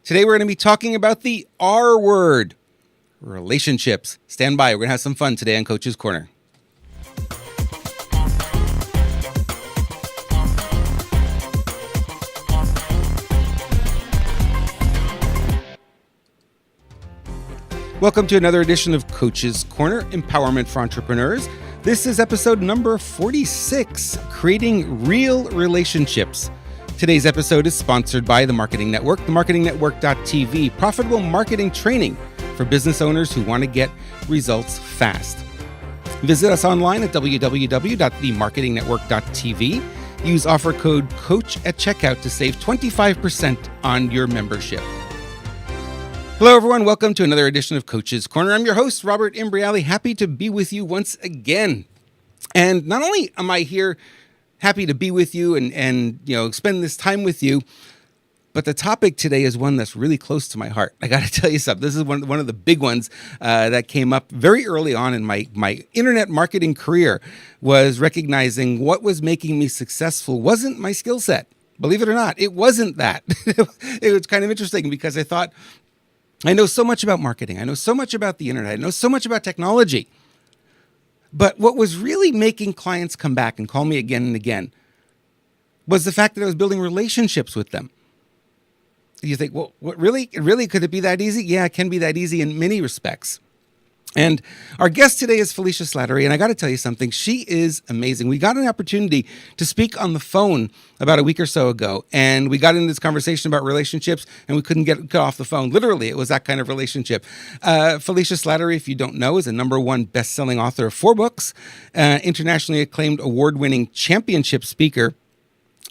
Today we're going to be talking about the R word, relationships. Stand by. We're going to have some fun today on Coach's Corner. Welcome to another edition of Coach's Corner, Empowerment for Entrepreneurs. This is episode number 46, Creating Real Relationships. Today's episode is sponsored by The Marketing Network, themarketingnetwork.tv, profitable marketing training for business owners who want to get results fast. Visit us online at www.themarketingnetwork.tv. Use offer code COACH at checkout to save 25% on your membership. Hello, everyone. Welcome to another edition of Coach's Corner. I'm your host, Robert Imbriale. Happy to be with you once again. And not only am I here happy to be with you and spend this time with you, but the topic today is one that's really close to my heart. I got to tell you something. This is one of the big ones that came up very early on in my internet marketing career, was recognizing what was making me successful wasn't my skill set. Believe it or not, it wasn't that. It was kind of interesting because I thought, I know so much about marketing. I know so much about the internet. I know so much about technology. But what was really making clients come back and call me again and again was the fact that I was building relationships with them. You think, well, what really could it be that easy? Yeah, it can be that easy in many respects. And our guest today is Felicia Slattery, and I got to tell you something. She is amazing. We got an opportunity to speak on the phone about a week or so ago, and we got into this conversation about relationships, and we couldn't get off the phone. Literally, it was that kind of relationship. Felicia Slattery, if you don't know, is a #1 best-selling author of 4 books, internationally acclaimed award-winning championship speaker,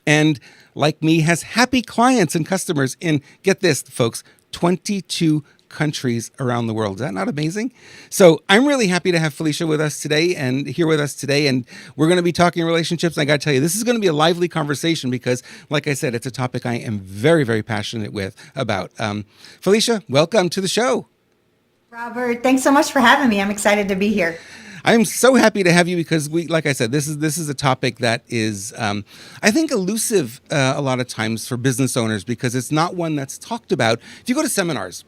and like me, has happy clients and customers in, get this, folks, 22 countries around the world. Is that not amazing? So I'm really happy to have Felicia with us today and here with us today. And we're going to be talking relationships. And I got to tell you, this is going to be a lively conversation because, like I said, it's a topic I am very, very passionate about. Felicia, welcome to the show. Robert, thanks so much for having me. I'm excited to be here. I'm so happy to have you because like I said, this is a topic that is, I think, elusive a lot of times for business owners because it's not one that's talked about. If you go to seminars,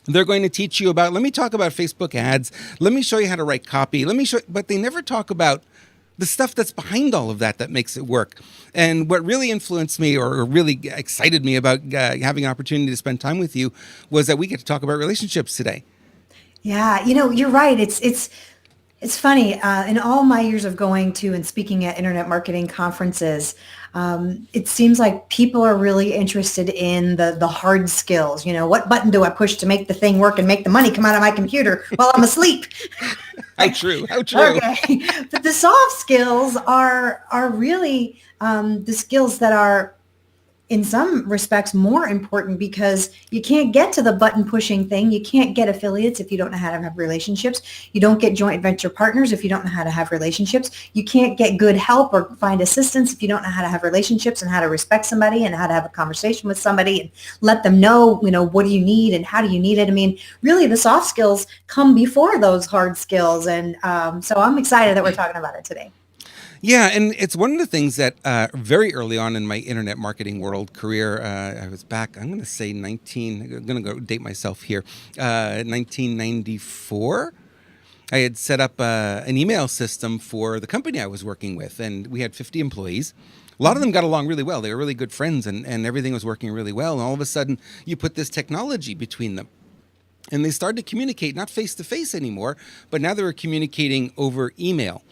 they're going to teach you about, let me talk about Facebook ads. Let me show you how to write copy. But they never talk about the stuff that's behind all of that makes it work. And what really influenced me or really excited me about having an opportunity to spend time with you was that we get to talk about relationships today. Yeah, you're right. It's funny. In all my years of going to and speaking at internet marketing conferences, it seems like people are really interested in the hard skills. What button do I push to make the thing work and make the money come out of my computer while I'm asleep? How true. Okay. But the soft skills are really the skills that are, in some respects, more important because you can't get to the button pushing thing. You can't get affiliates if you don't know how to have relationships. You don't get joint venture partners if you don't know how to have relationships. You can't get good help or find assistance if you don't know how to have relationships and how to respect somebody and how to have a conversation with somebody and let them know, what do you need and how do you need it. I mean, really the soft skills come before those hard skills. And so I'm excited that we're talking about it today. Yeah, and it's one of the things that very early on in my internet marketing world career, I was back, I'm going to say I'm going to go date myself here, 1994. I had set up an email system for the company I was working with, and we had 50 employees. A lot of them got along really well. They were really good friends, and everything was working really well. And all of a sudden, you put this technology between them. And they started to communicate, not face-to-face anymore, but now they were communicating over email.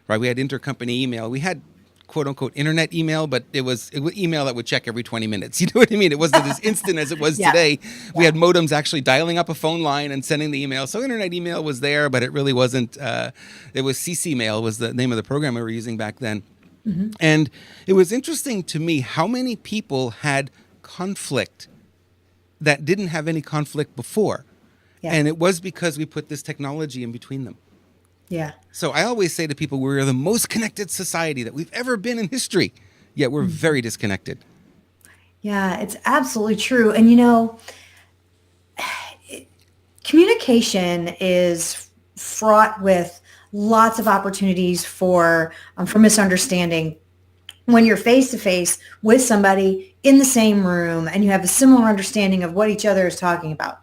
Right, we had intercompany email. We had "quote unquote" internet email, but it was email that would check every 20 minutes. You know what I mean? It wasn't as instant as it was today. We had modems actually dialing up a phone line and sending the email. So internet email was there, but it really wasn't. It was CC Mail was the name of the program we were using back then. Mm-hmm. And it was interesting to me how many people had conflict that didn't have any conflict before. Yeah. And it was because we put this technology in between them. Yeah. So I always say to people, we're the most connected society that we've ever been in history, yet we're very disconnected. Yeah, it's absolutely true. And, communication is fraught with lots of opportunities for misunderstanding when you're face to face with somebody in the same room and you have a similar understanding of what each other is talking about.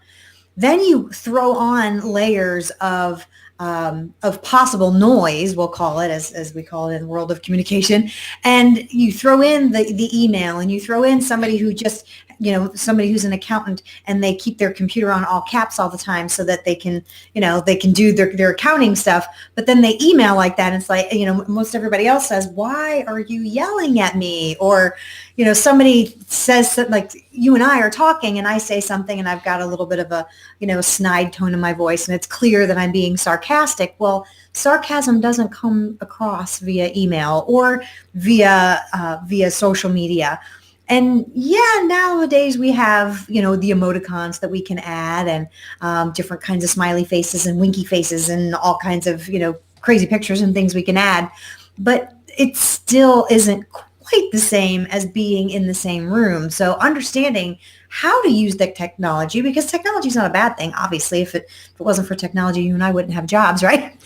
Then you throw on layers of possible noise, we'll call it, as we call it in the world of communication. And you throw in the email, and you throw in somebody who just, somebody who's an accountant, and they keep their computer on all caps all the time so that they can do their accounting stuff. But then they email like that. And it's like, most everybody else says, why are you yelling at me? Or, somebody says that, like, you and I are talking and I say something and I've got a little bit of a, snide tone in my voice, and it's clear that I'm being sarcastic. Well, sarcasm doesn't come across via email or via social media. And yeah, nowadays we have, the emoticons that we can add, and different kinds of smiley faces and winky faces and all kinds of, crazy pictures and things we can add. But it still isn't quite the same as being in the same room. So understanding how to use the technology, because technology is not a bad thing. Obviously, if it wasn't for technology, you and I wouldn't have jobs, right?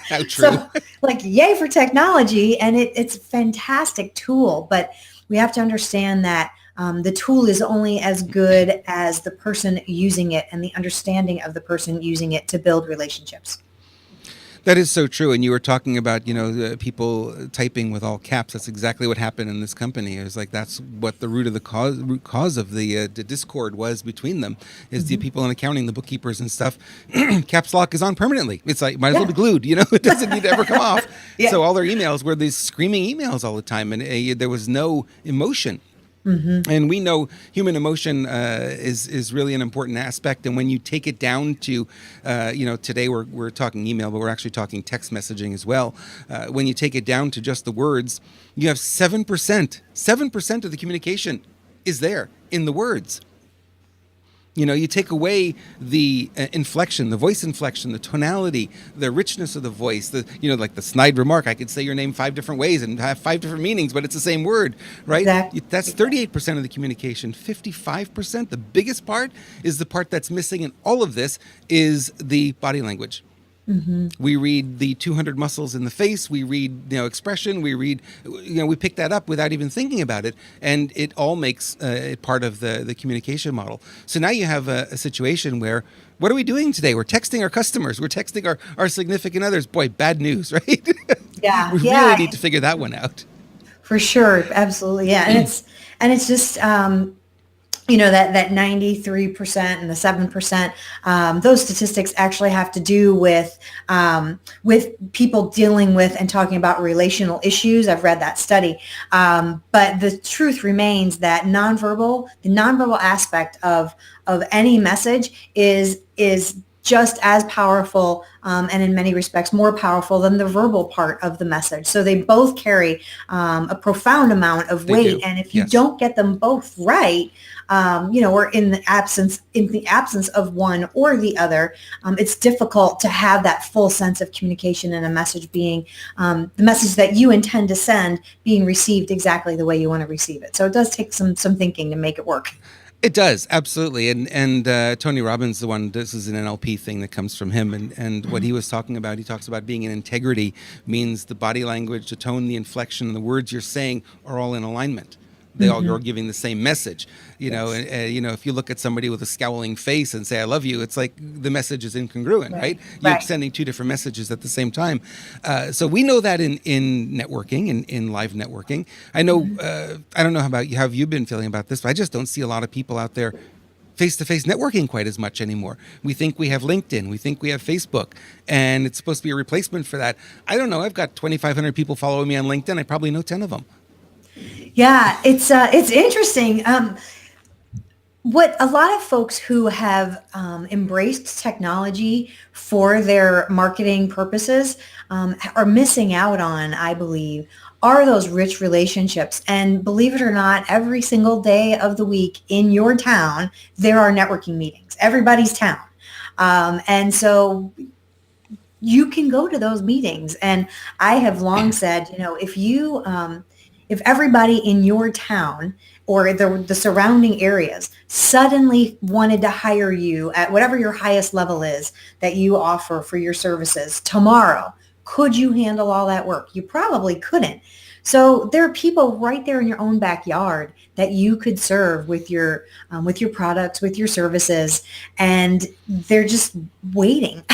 How true. So, like, yay for technology, and it's a fantastic tool. But we have to understand that the tool is only as good as the person using it and the understanding of the person using it to build relationships. That is so true. And you were talking about, the people typing with all caps. That's exactly what happened in this company. It was like, that's what the root cause of the discord was between them, is the people in accounting, the bookkeepers and stuff. Caps lock is on permanently. It's like, might as well be glued, it doesn't need to ever come off. Yeah. So all their emails were these screaming emails all the time, and there was no emotion. Mm-hmm. And we know human emotion is really an important aspect. And when you take it down to, today we're talking email, but we're actually talking text messaging as well. When you take it down to just the words, you have 7% of the communication is there in the words. You take away the inflection, the voice inflection, the tonality, the richness of the voice, like the snide remark. I could say your name 5 different ways and have 5 different meanings, but it's the same word, right? Exactly. That's 38% of the communication. 55%, the biggest part, is the part that's missing in all of this, is the body language. Mm-hmm. We read the 200 muscles in the face. We read, expression. We read, we pick that up without even thinking about it. And it all makes it part of the communication model. So now you have a situation where, what are we doing today? We're texting our customers. We're texting our significant others. Boy, bad news, right? Yeah. We really need to figure that one out. For sure. Absolutely. Yeah. And it's just, that 93% and the 7%, those statistics actually have to do with people dealing with and talking about relational issues. I've read that study. But the truth remains that the nonverbal aspect of any message is just as powerful, and in many respects more powerful than the verbal part of the message. So they both carry a profound amount of weight. And if you don't get them both right, or in the absence of one or the other, it's difficult to have that full sense of communication and a message being the message that you intend to send being received exactly the way you want to receive it. So it does take some thinking to make it work. It does, absolutely. And Tony Robbins, this is an NLP thing that comes from him. And what he was talking about, he talks about being in integrity, means the body language, the tone, the inflection, the words you're saying are all in alignment. They all are giving the same message, if you look at somebody with a scowling face and say, I love you, it's like the message is incongruent, right? You're sending 2 different messages at the same time. So we know that in networking, in live networking. I know, I don't know how have you been feeling about this, but I just don't see a lot of people out there face-to-face networking quite as much anymore. We think we have LinkedIn, we think we have Facebook, and it's supposed to be a replacement for that. I don't know, I've got 2,500 people following me on LinkedIn. I probably know 10 of them. Yeah, it's interesting. What a lot of folks who have embraced technology for their marketing purposes are missing out on, I believe, are those rich relationships. And believe it or not, every single day of the week in your town, there are networking meetings. Everybody's town. And so you can go to those meetings. And I have long said, if everybody in your town or the surrounding areas suddenly wanted to hire you at whatever your highest level is that you offer for your services tomorrow, could you handle all that work? You probably couldn't. So there are people right there in your own backyard that you could serve with your products, with your services, and they're just waiting,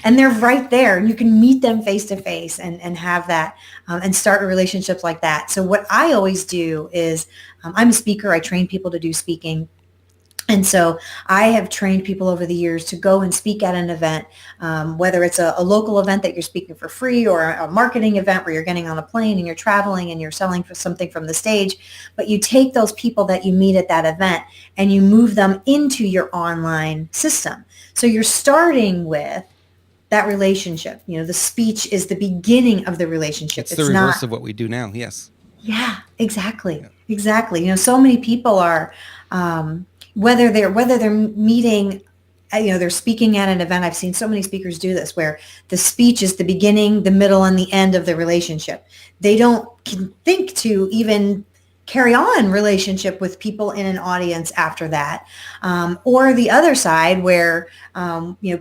and they're right there, and you can meet them face to face and have that and start relationships like that. So what I always do is I'm a speaker. I train people to do speaking. And so I have trained people over the years to go and speak at an event, whether it's a local event that you're speaking for free or a marketing event where you're getting on a plane and you're traveling and you're selling for something from the stage. But you take those people that you meet at that event and you move them into your online system. So you're starting with that relationship. The speech is the beginning of the relationship. It's the reverse of what we do now. Yes. Yeah, exactly. Yeah. Exactly. So many people are, whether they're meeting, they're speaking at an event. I've seen so many speakers do this where the speech is the beginning, the middle, and the end of the relationship. They don't think to even carry on relationship with people in an audience after that. Or the other side where,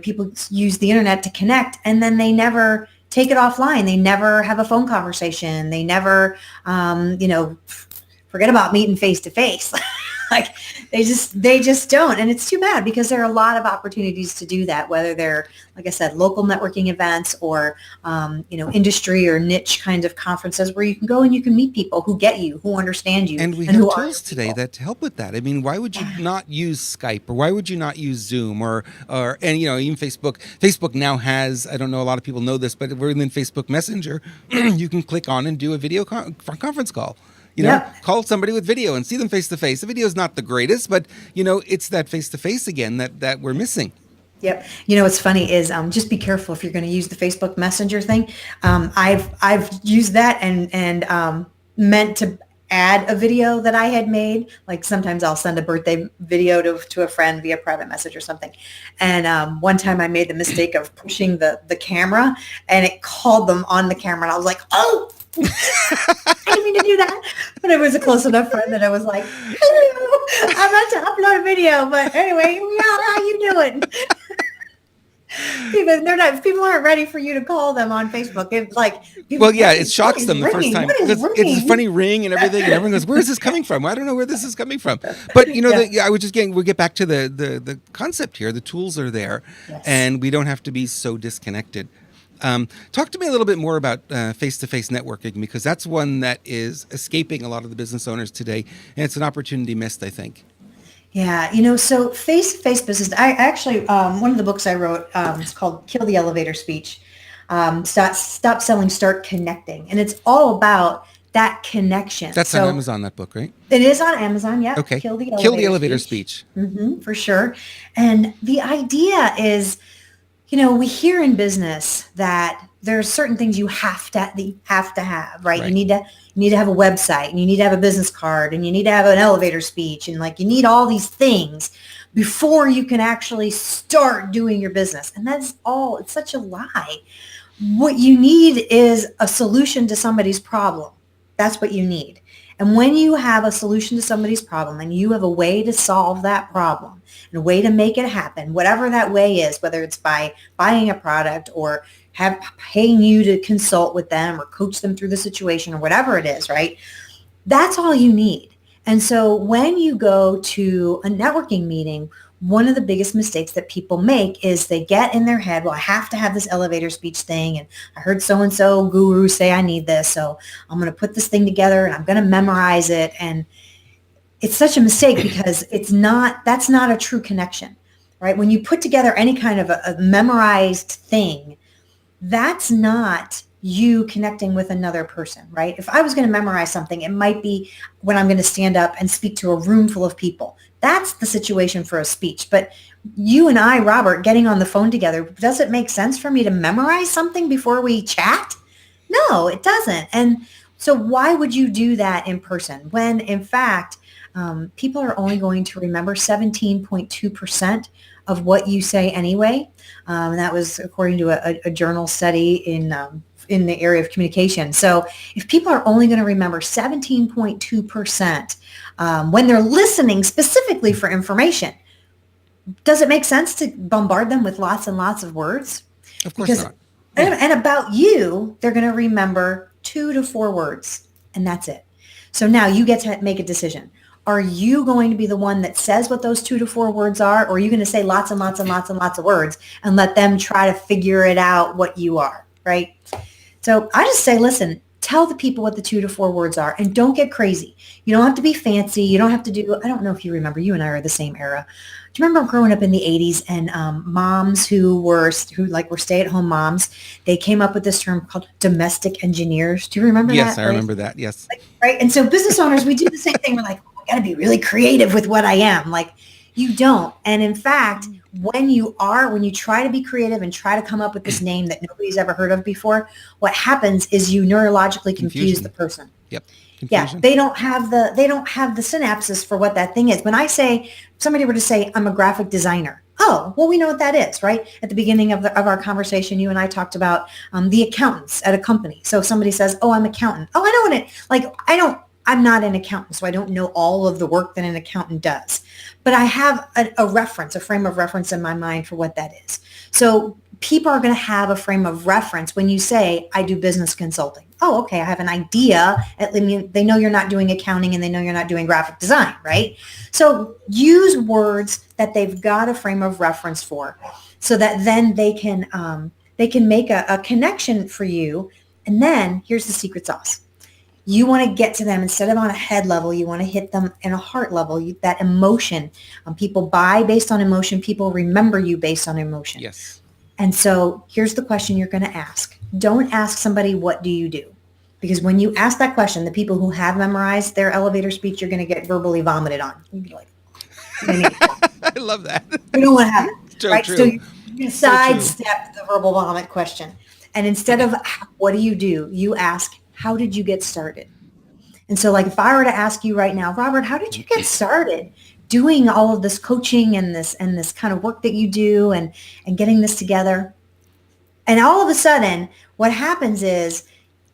people use the internet to connect and then they never take it offline. They never have a phone conversation. They never, forget about meeting face to face. Like they just don't. And it's too bad because there are a lot of opportunities to do that, whether they're, like I said, local networking events or, industry or niche kind of conferences where you can go and you can meet people who get you, who understand you. And we have tools today that help with that. I mean, why would you not use Skype or why would you not use Zoom or even Facebook? Facebook now has, I don't know, a lot of people know this, but within Facebook Messenger, you can click on and do a video conference call. Call somebody with video and see them face to face. The video is not the greatest, but it's that face to face again that we're missing. Yep. What's funny is just be careful if you're going to use the Facebook Messenger thing. I've used that and meant to add a video that I had made. Like sometimes I'll send a birthday video to a friend via private message or something. And one time I made the mistake of pushing the camera and it called them on the camera. And I was like, oh, I didn't mean to do that. But it was a close enough friend that I was like, hello, I'm about to upload a video. But anyway, how you doing? People aren't ready for you to call them on Facebook. It's like, it shocks them the first time. It's a funny ring and everything, and everyone goes, "Where is this coming from?" I don't know where this is coming from. But we'll get back to the concept here. The tools are there, and we don't have to be so disconnected. Talk to me a little bit more about face-to-face networking because that's one that is escaping a lot of the business owners today, and it's an opportunity missed, I think. Yeah, so face-to-face business, I actually, one of the books I wrote is called Kill the Elevator Speech, Stop Selling, Start Connecting. And it's all about that connection. That's on Amazon, that book, right? It is on Amazon, yeah. Okay. Kill the Elevator Speech. Mm-hmm, for sure. And the idea is, we hear in business that there's certain things you have to have, right? You need to have a website and you need to have a business card and you need to have an elevator speech and you need all these things before you can actually start doing your business. And that's all, it's such a lie. What you need is a solution to somebody's problem. That's what you need. And when you have a solution to somebody's problem and you have a way to solve that problem and a way to make it happen, whatever that way is, whether it's by buying a product or paying you to consult with them or coach them through the situation or whatever it is, right? That's all you need. And so when you go to a networking meeting, one of the biggest mistakes that people make is they get in their head, well, I have to have this elevator speech thing. And I heard so-and-so guru say I need this. So I'm going to put this thing together and I'm going to memorize it. And it's such a mistake because that's not a true connection, right? When you put together any kind of a memorized thing, that's not you connecting with another person, right? If I was going to memorize something, it might be when I'm going to stand up and speak to a room full of people. That's the situation for a speech. But you and I, Robert, getting on the phone together, does it make sense for me to memorize something before we chat? No, it doesn't. And so why would you do that in person when, in fact, people are only going to remember 17.2% of what you say anyway? And that was according to a journal study in the area of communication. So if people are only going to remember 17.2% when they're listening specifically for information, does it make sense to bombard them with lots and lots of words? Of course not. And about you, they're going to remember 2 to 4 words. And that's it. So now you get to make a decision. Are you going to be the one that says what those 2 to 4 words are? Or are you going to say lots and lots and lots and lots of words and let them try to figure it out what you are, right? So I just say, listen, tell the people what the 2 to 4 words are and don't get crazy. You don't have to be fancy. You don't have to do, I don't know if you remember, you and I are the same era. Do you remember growing up in the 80s and moms who were stay-at-home moms, they came up with this term called domestic engineers. Do you remember that? Yes, I remember that. Yes. Right. And so business owners, we do the same thing. We're like, I got to be really creative with what I am. Like, you don't. And in fact, when you try to be creative and try to come up with this name that nobody's ever heard of before, what happens is you neurologically confuse the person. Yep. Confusion. Yeah, they don't have the synapses for what that thing is. When I say, somebody were to say, I'm a graphic designer. Oh, well, we know what that is, right? At the beginning of our conversation, you and I talked about the accountants at a company. So if somebody says, oh, I'm an accountant. Oh, I know what I'm not an accountant, so I don't know all of the work that an accountant does. But I have a frame of reference in my mind for what that is. So people are going to have a frame of reference when you say, I do business consulting. Oh, okay, I have an idea. They know you're not doing accounting and they know you're not doing graphic design, right? So use words that they've got a frame of reference for so that then they can make a connection for you. And then here's the secret sauce. You want to get to them instead of on a head level. You want to hit them in a heart level. That emotion. People buy based on emotion. People remember you based on emotion. Yes. And so here's the question you're going to ask. Don't ask somebody, what do you do? Because when you ask that question, the people who have memorized their elevator speech, you're going to get verbally vomited on. You'd be like, I love that. We don't want to have it. So right? true. So you sidestep the verbal vomit question. And instead of what do, you ask, how did you get started? And so like if I were to ask you right now, Robert, how did you get started doing all of this coaching and this kind of work that you do and getting this together? And all of a sudden, what happens is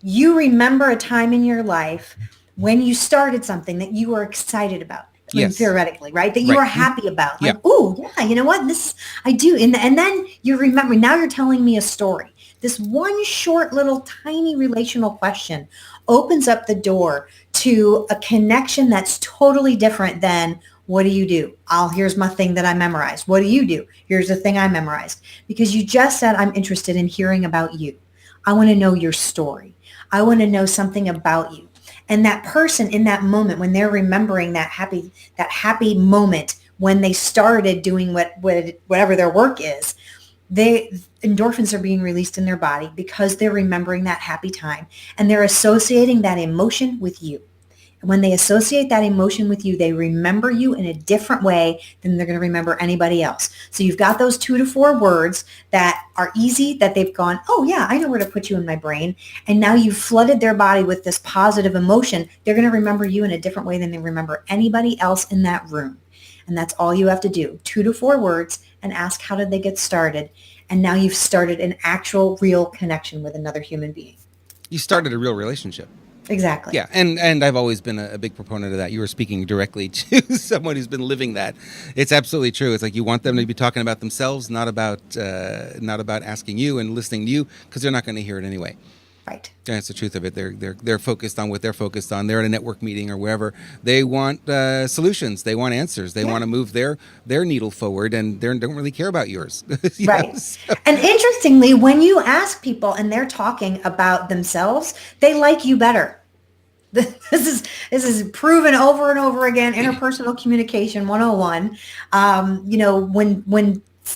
you remember a time in your life when you started something that you were excited about. Yes. Theoretically, right? That you were happy about. Like, yeah. Oh, yeah, you know what? This I do. And then you remember, now you're telling me a story. This one short little tiny relational question opens up the door to a connection that's totally different than, what do you do? Here's my thing that I memorized. What do you do? Here's the thing I memorized. Because you just said, I'm interested in hearing about you. I want to know your story. I want to know something about you. And that person in that moment, when they're remembering that happy moment when they started doing whatever their work is, endorphins are being released in their body because they're remembering that happy time and they're associating that emotion with you. And when they associate that emotion with you, they remember you in a different way than they're going to remember anybody else. So you've got those 2 to 4 words that are easy, that they've gone, oh yeah, I know where to put you in my brain. And now you've flooded their body with this positive emotion. They're going to remember you in a different way than they remember anybody else in that room. And that's all you have to do. 2 to 4 words and ask, how did they get started? And now you've started an actual real connection with another human being. You started a real relationship. Exactly. Yeah, and I've always been a big proponent of that. You were speaking directly to someone who's been living that. It's absolutely true. It's like you want them to be talking about themselves, not about asking you and listening to you, because they're not going to hear it anyway. Right. That's the truth of it. They're focused on what they're focused on. They're at a network meeting or wherever. They want solutions. They want answers. They want to move their needle forward, and they don't really care about yours. Right. So. And interestingly, when you ask people and they're talking about themselves, they like you better. This is proven over and over again. Interpersonal communication 101.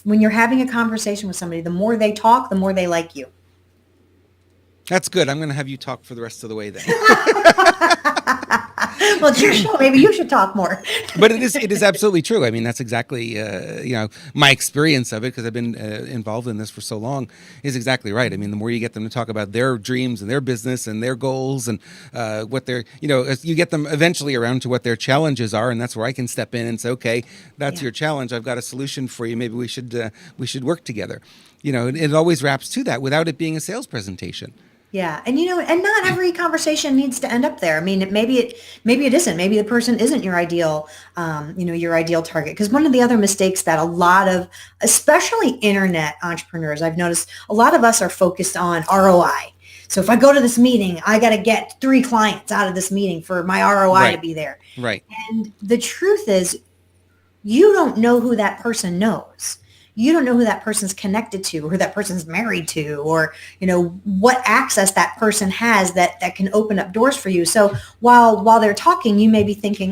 When you're having a conversation with somebody, the more they talk, the more they like you. That's good. I'm going to have you talk for the rest of the way then. Well, it's your show. Maybe you should talk more. But it is absolutely true. I mean, that's exactly my experience of it, because I've been involved in this for so long, is exactly right. I mean, the more you get them to talk about their dreams and their business and their goals and what they're, you get them eventually around to what their challenges are, and that's where I can step in and say, okay, that's your challenge. I've got a solution for you. Maybe we should work together. It always wraps to that without it being a sales presentation. Yeah. And, and not every conversation needs to end up there. I mean, maybe it isn't. Maybe the person isn't your ideal, your ideal target. Because one of the other mistakes that a lot of, especially internet entrepreneurs, I've noticed a lot of us are focused on ROI. So if I go to this meeting, I got to get 3 clients out of this meeting for my ROI to be there. Right. And the truth is, you don't know who that person knows. You don't know who that person's connected to, or who that person's married to, or, what access that person has that can open up doors for you. So while they're talking, you may be thinking,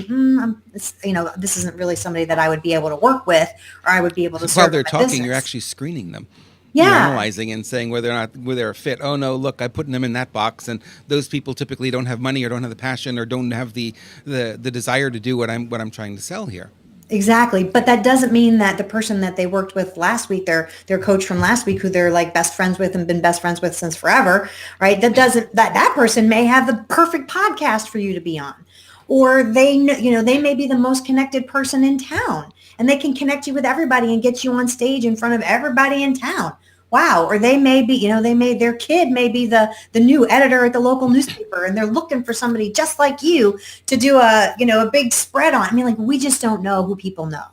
this isn't really somebody that I would be able to work with, or I would be able to serve. While they're talking, business. you're actually screening them. Yeah. You're analyzing and saying whether they're a fit. Oh no, look, I'm putting them in that box, and those people typically don't have money, or don't have the passion, or don't have the desire to do what I'm trying to sell here. Exactly. But that doesn't mean that the person that they worked with last week, their coach from last week, who they're like best friends with and been best friends with since forever, right? That person may have the perfect podcast for you to be on, or they may be the most connected person in town, and they can connect you with everybody and get you on stage in front of everybody in town. Wow. Or they may be, their kid may be the new editor at the local newspaper, and they're looking for somebody just like you to do a big spread on. I mean, like, we just don't know who people know.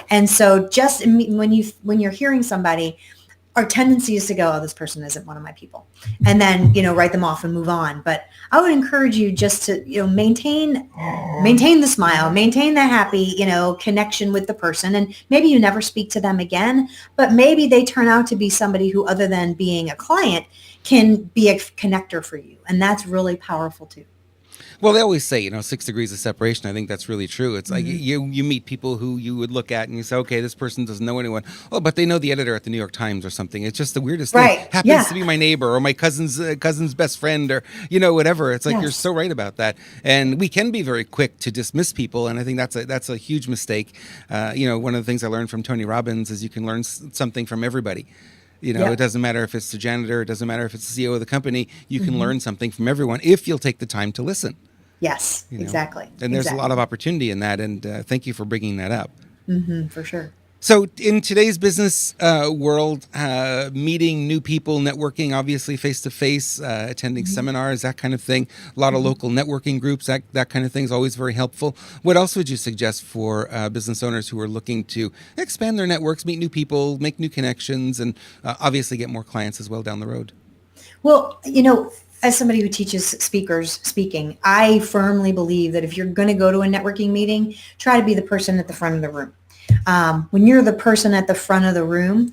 And so just when you're hearing somebody, our tendency is to go, oh, this person isn't one of my people, and then, write them off and move on. But I would encourage you just to, maintain the smile, maintain the happy, connection with the person. And maybe you never speak to them again, but maybe they turn out to be somebody who, other than being a client, can be a connector for you. And that's really powerful too. Well, they always say, 6 degrees of separation. I think that's really true. It's like you meet people who you would look at and you say, okay, this person doesn't know anyone. Oh, but they know the editor at the New York Times or something. It's just the weirdest thing. Happens to be my neighbor, or my cousin's best friend, or, whatever. It's like, You're so right about that. And we can be very quick to dismiss people. And I think that's a huge mistake. One of the things I learned from Tony Robbins is you can learn something from everybody. It doesn't matter if it's the janitor. It doesn't matter if it's the CEO of the company. You can learn something from everyone if you'll take the time to listen. Yes, exactly. And there's a lot of opportunity in that. And thank you for bringing that up. For sure. So in today's business world, meeting new people, networking, obviously face-to-face, attending seminars, that kind of thing, a lot of local networking groups, that kind of thing is always very helpful. What else would you suggest for business owners who are looking to expand their networks, meet new people, make new connections, and obviously get more clients as well down the road? Well, as somebody who teaches speaking, I firmly believe that if you're going to go to a networking meeting, try to be the person at the front of the room. When you're the person at the front of the room,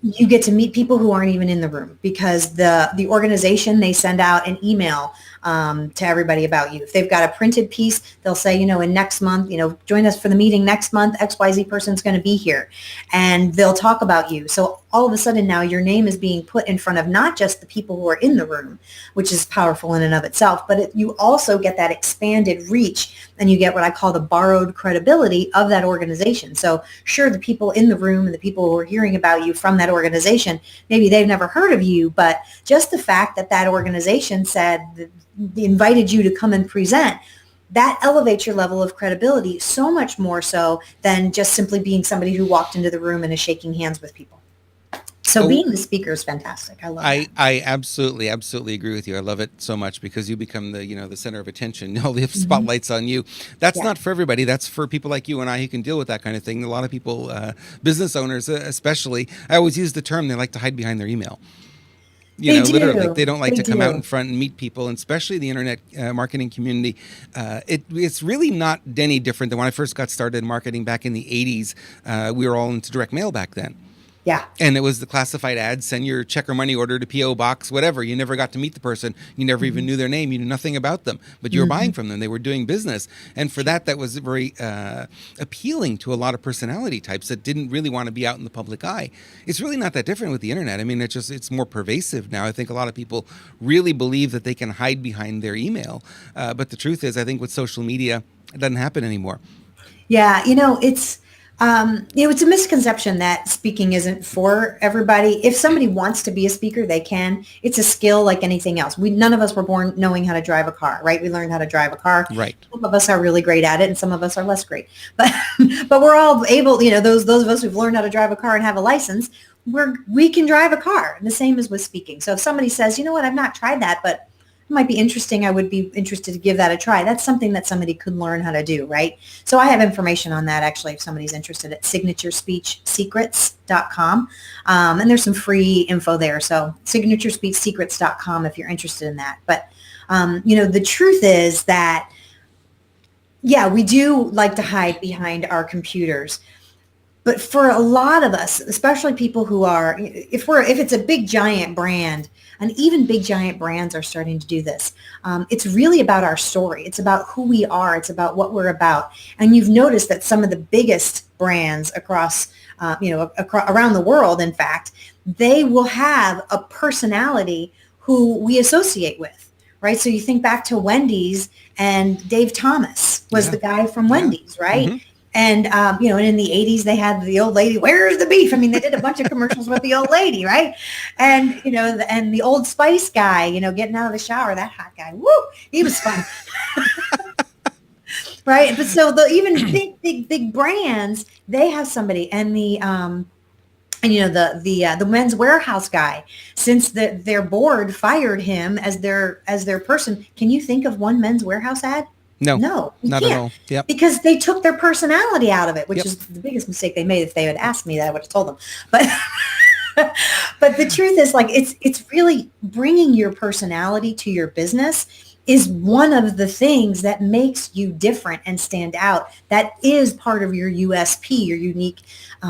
you get to meet people who aren't even in the room, because the organization, they send out an email to everybody about you. If they've got a printed piece, they'll say, in next month, join us for the meeting next month, XYZ person's going to be here, and they'll talk about you. So all of a sudden now your name is being put in front of not just the people who are in the room, which is powerful in and of itself, but you also get that expanded reach, and you get what I call the borrowed credibility of that organization. So sure, the people in the room and the people who are hearing about you from that organization, maybe they've never heard of you, but just the fact that that organization said, invited you to come and present, that elevates your level of credibility so much more so than just simply being somebody who walked into the room and is shaking hands with people. So being the speaker is fantastic. I love it. I absolutely agree with you. I love it so much, because you become the center of attention. All the spotlights on you. That's not for everybody. That's for people like you and I who can deal with that kind of thing. A lot of people, business owners especially, I always use the term, they like to hide behind their email. Literally, they don't like to come out in front and meet people, and especially the internet marketing community. It's really not any different than when I first got started in marketing back in the 80s. We were all into direct mail back then. Yeah. And it was the classified ads, send your check or money order to P.O. Box, whatever. You never got to meet the person. You never even knew their name. You knew nothing about them, but you were buying from them. They were doing business. And for that was very appealing to a lot of personality types that didn't really want to be out in the public eye. It's really not that different with the internet. I mean, it's more pervasive now. I think a lot of people really believe that they can hide behind their email. But the truth is, I think with social media, it doesn't happen anymore. Yeah. It's a misconception that speaking isn't for everybody. If somebody wants to be a speaker, they can. It's a skill like anything else. None of us were born knowing how to drive a car, right? We learned how to drive a car. Right. Some of us are really great at it, and some of us are less great. But we're all able, those of us who've learned how to drive a car and have a license, we can drive a car. And the same is with speaking. So if somebody says, you know what, I've not tried that, but might be interesting. I would be interested to give that a try. That's something that somebody could learn how to do, right? So I have information on that actually if somebody's interested at signaturespeechsecrets.com. And there's some free info there. So signaturespeechsecrets.com if you're interested in that. But, the truth is that, yeah, we do like to hide behind our computers. But for a lot of us, especially people who are, if it's a big giant brand, and even big giant brands are starting to do this, it's really about our story. It's about who we are. It's about what we're about. And you've noticed that some of the biggest brands across, around the world, in fact, they will have a personality who we associate with, right? So you think back to Wendy's, and Dave Thomas was the guy from Wendy's, right? Mm-hmm. And, and in the 80s, they had the old lady, where's the beef? I mean, they did a bunch of commercials with the old lady, right? And, and the Old Spice guy, getting out of the shower, that hot guy, woo, he was fun. Right? But so even big brands, they have somebody. And the Men's Warehouse guy, since their board fired him as their person, can you think of one Men's Warehouse ad? No, you not can't. at all. Yep. Because they took their personality out of it, which is the biggest mistake they made. If they had asked me that, I would have told them. But but the truth is, like, it's really bringing your personality to your business is one of the things that makes you different and stand out. That is part of your USP, your unique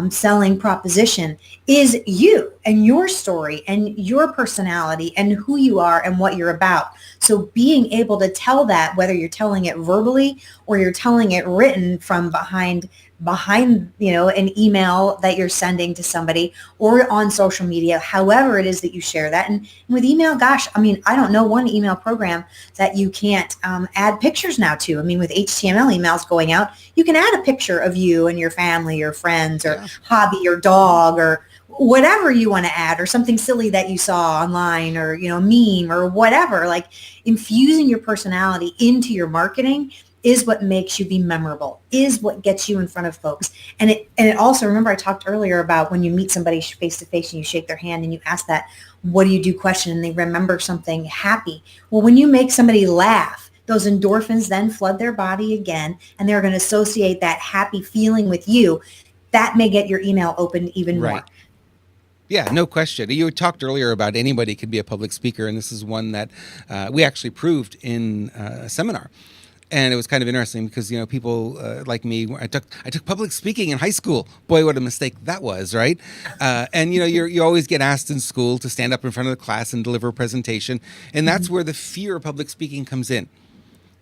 selling proposition, is you and your story and your personality and who you are and what you're about. So being able to tell that, whether you're telling it verbally or you're telling it written from behind an email that you're sending to somebody or on social media, however it is that you share that. And with email, gosh, I mean, I don't know one email program that you can't add pictures now to. I mean, with HTML emails going out, you can add a picture of you and your family or friends or hobby or dog or whatever you want to add, or something silly that you saw online, or, a meme or whatever. Like, infusing your personality into your marketing is what makes you be memorable, is what gets you in front of folks. And it also, remember I talked earlier about when you meet somebody face to face and you shake their hand and you ask that, what do you do question, and they remember something happy. Well, when you make somebody laugh, those endorphins then flood their body again, and they're going to associate that happy feeling with you. That may get your email opened even more. Yeah, no question. You talked earlier about anybody could be a public speaker, and this is one that we actually proved in a seminar. And it was kind of interesting because, people like me, I took public speaking in high school. Boy, what a mistake that was, right? And, you always get asked in school to stand up in front of the class and deliver a presentation. And that's where the fear of public speaking comes in,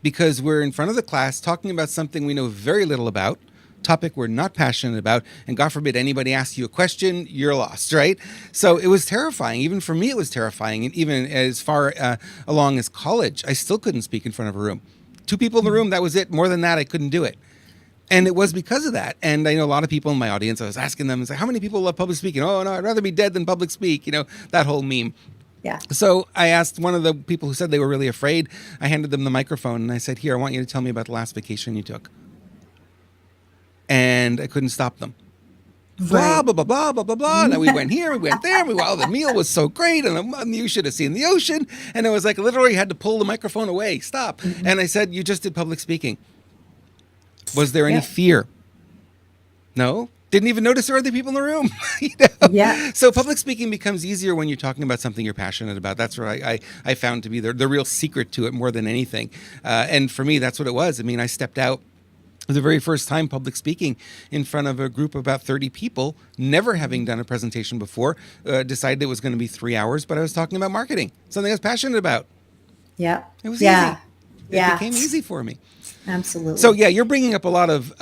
because we're in front of the class talking about something we know very little about, topic we're not passionate about, and God forbid anybody asks you a question, you're lost, right? So it was terrifying. Even for me, it was terrifying. And even as far along as college, I still couldn't speak in front of a room. 2 people in the room, that was it. More than that, I couldn't do it. And it was because of that. And I know a lot of people in my audience, I was asking them, how many people love public speaking? Oh, no, I'd rather be dead than public speak, that whole meme. Yeah. So I asked one of the people who said they were really afraid, I handed them the microphone and I said, here, I want you to tell me about the last vacation you took. And I couldn't stop them. Blah, blah, blah, blah, blah, blah, blah. And we went here, we went there. The meal was so great. And you should have seen the ocean. And it was like, literally had to pull the microphone away. Stop. Mm-hmm. And I said, you just did public speaking. Was there any fear? No. Didn't even notice there were other people in the room. Yeah. So public speaking becomes easier when you're talking about something you're passionate about. That's what I found to be the real secret to it more than anything. And for me, that's what it was. I mean, I stepped out the very first time public speaking in front of a group of about 30 people, never having done a presentation before, decided it was going to be 3 hours, but I was talking about marketing, something I was passionate about. Yeah. It was easy. It became easy for me. Absolutely. So you're bringing up a lot of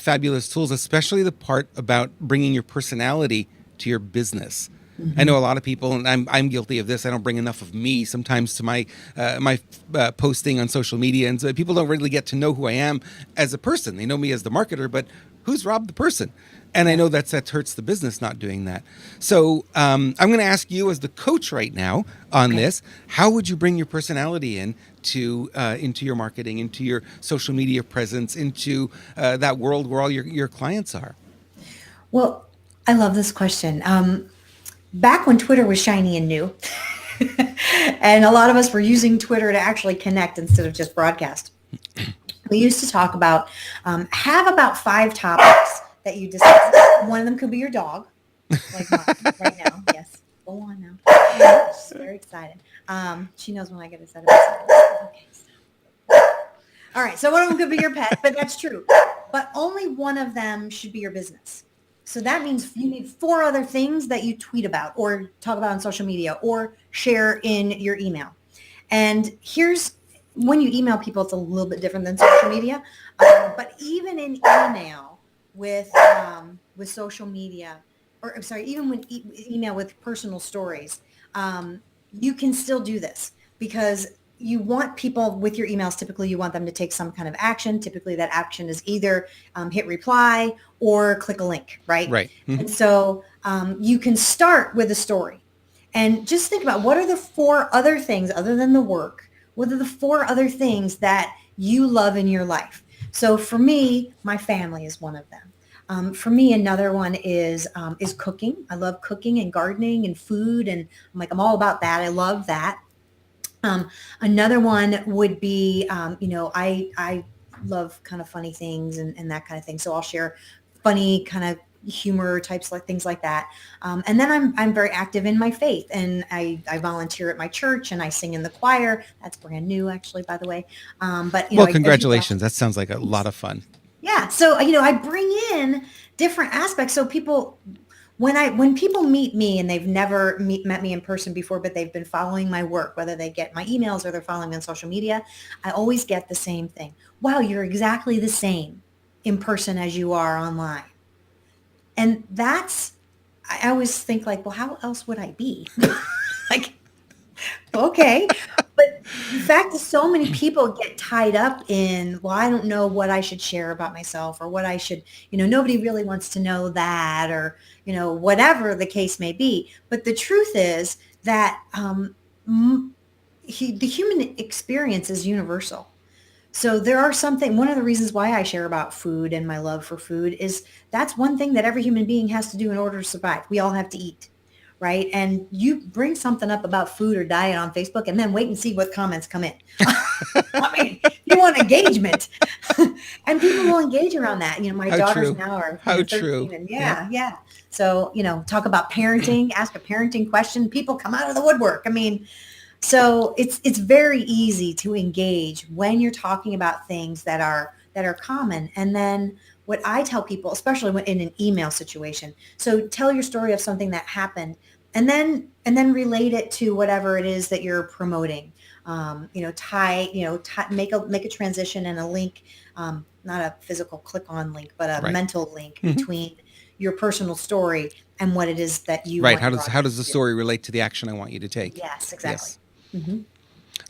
fabulous tools, especially the part about bringing your personality to your business. Mm-hmm. I know a lot of people, and I'm guilty of this. I don't bring enough of me sometimes to my posting on social media, and so people don't really get to know who I am as a person. They know me as the marketer, but who's Rob the person? And I know that hurts the business not doing that. So I'm going to ask you as the coach right now on this. How would you bring your personality into your marketing, into your social media presence, into that world where all your clients are? Well, I love this question. Back when Twitter was shiny and new, And a lot of us were using Twitter to actually connect instead of just broadcast. We used to talk about, have about 5 topics that you discuss. One of them could be your dog, like mine right now. Yes. Go on now. She's very excited. She knows when I get excited. Okay. All right. So one of them could be your pet, but that's true. But only one of them should be your business. So that means you need 4 other things that you tweet about or talk about on social media or share in your email. And here's when you email people, it's a little bit different than social media. But even in email with social media, or I'm sorry, even with email with personal stories, you can still do this because you want people with your emails, typically you want them to take some kind of action. Typically that action is either hit reply or click a link, right? Right. Mm-hmm. And so you can start with a story and just think about what are the 4 other things other than the work, what are the 4 other things that you love in your life? So for me, my family is one of them. For me, another one is cooking. I love cooking and gardening and food. And I'm all about that. I love that. Another one would be, I love kind of funny things and that kind of thing. So I'll share funny kind of humor types, like things like that. And then I'm very active in my faith, and I volunteer at my church and I sing in the choir. That's brand new, actually, by the way. But well, congratulations. That sounds like a lot of fun. Yeah. So, I bring in different aspects. So people, when people meet me and they've never met me in person before, but they've been following my work, whether they get my emails or they're following me on social media, I always get the same thing. Wow, you're exactly the same in person as you are online. And I always think well, how else would I be? Okay. But the fact is so many people get tied up in, well, I don't know what I should share about myself or what I should, nobody really wants to know that, or, whatever the case may be. But the truth is that the human experience is universal. So one of the reasons why I share about food and my love for food is that's one thing that every human being has to do in order to survive. We all have to eat. Right. And you bring something up about food or diet on Facebook and then wait and see what comments come in. You want engagement and people will engage around that. My daughters now are 13 and yeah. So, talk about parenting, ask a parenting question. People come out of the woodwork. So it's very easy to engage when you're talking about things that are common. And then what I tell people, especially when in an email situation, so tell your story of something that happened and then relate it to whatever it is that you're promoting. Make a transition and a link, not a physical click-on link, but a mental link between your personal story and what it is that you want. How does the story relate to the action I want you to take? Yes, exactly. Yes. Mm-hmm.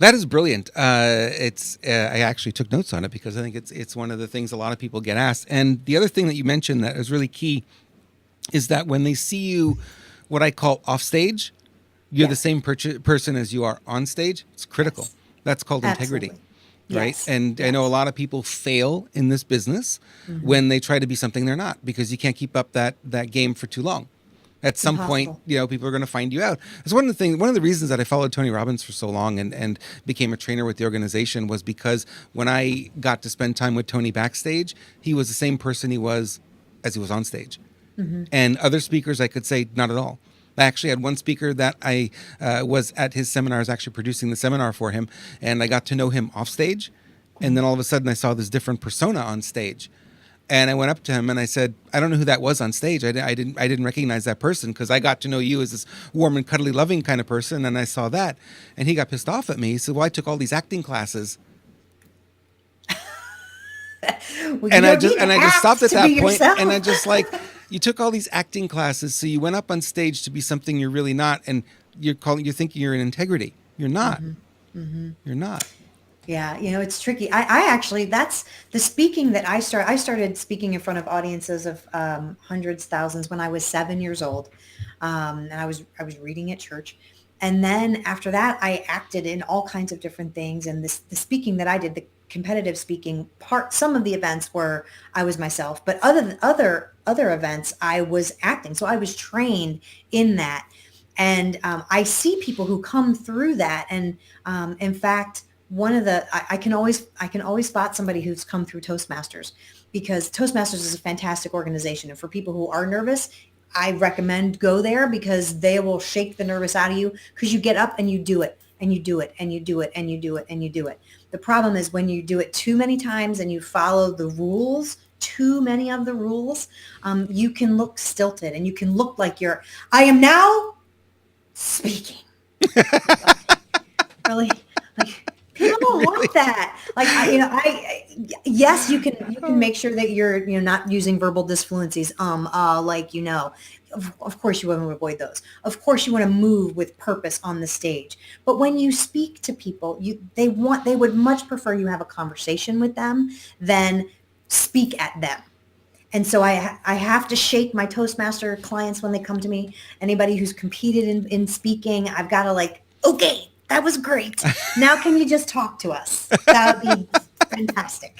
That is brilliant. I actually took notes on it because I think it's one of the things a lot of people get asked. And the other thing that you mentioned that is really key is that when they see you, what I call off stage, you're the same person as you are on stage. It's critical. Yes. That's called integrity, right? Yes. And I know a lot of people fail in this business when they try to be something they're not, because you can't keep up that game for too long. At some point, people are going to find you out. That's one of the reasons that I followed Tony Robbins for so long and became a trainer with the organization, was because when I got to spend time with Tony backstage, he was the same person he was as he was on stage. Mm-hmm. And other speakers, I could say, not at all. I actually had one speaker that I was at his seminar. I was actually producing the seminar for him, and I got to know him off stage. And then all of a sudden I saw this different persona on stage. And I went up to him and I said, I don't know who that was on stage. I didn't recognize that person, because I got to know you as this warm and cuddly, loving kind of person. And I saw that. And he got pissed off at me. He said, well, I took all these acting classes. And I just stopped at that point. And I just you took all these acting classes, so you went up on stage to be something you're really not. And you're thinking you're in integrity. You're not. Mm-hmm. Mm-hmm. You're not. Yeah, it's tricky. I actually, that's the speaking that I started speaking in front of audiences of hundreds, thousands when I was 7 years old. And I was reading at church. And then after that, I acted in all kinds of different things. And the speaking that I did, the competitive speaking part, some of the events were I was myself, but other events, I was acting. So I was trained in that. And I see people who come through that. And in fact, I can always spot somebody who's come through Toastmasters, because Toastmasters is a fantastic organization. And for people who are nervous, I recommend go there, because they will shake the nervous out of you, because you get up and you do it and you do it and you do it and you do it and you do it. The problem is when you do it too many times and you follow the rules, too many of the rules, you can look stilted and you can look like I am now speaking. Really? Like, people don't want that. Like, yes, you can make sure that you're not using verbal disfluencies. Of course you want to avoid those. Of course you want to move with purpose on the stage. But when you speak to people, they would much prefer you have a conversation with them than speak at them. And so I have to shake my Toastmaster clients when they come to me. Anybody who's competed in speaking, I've got to okay, that was great. Now can you just talk to us? That would be fantastic.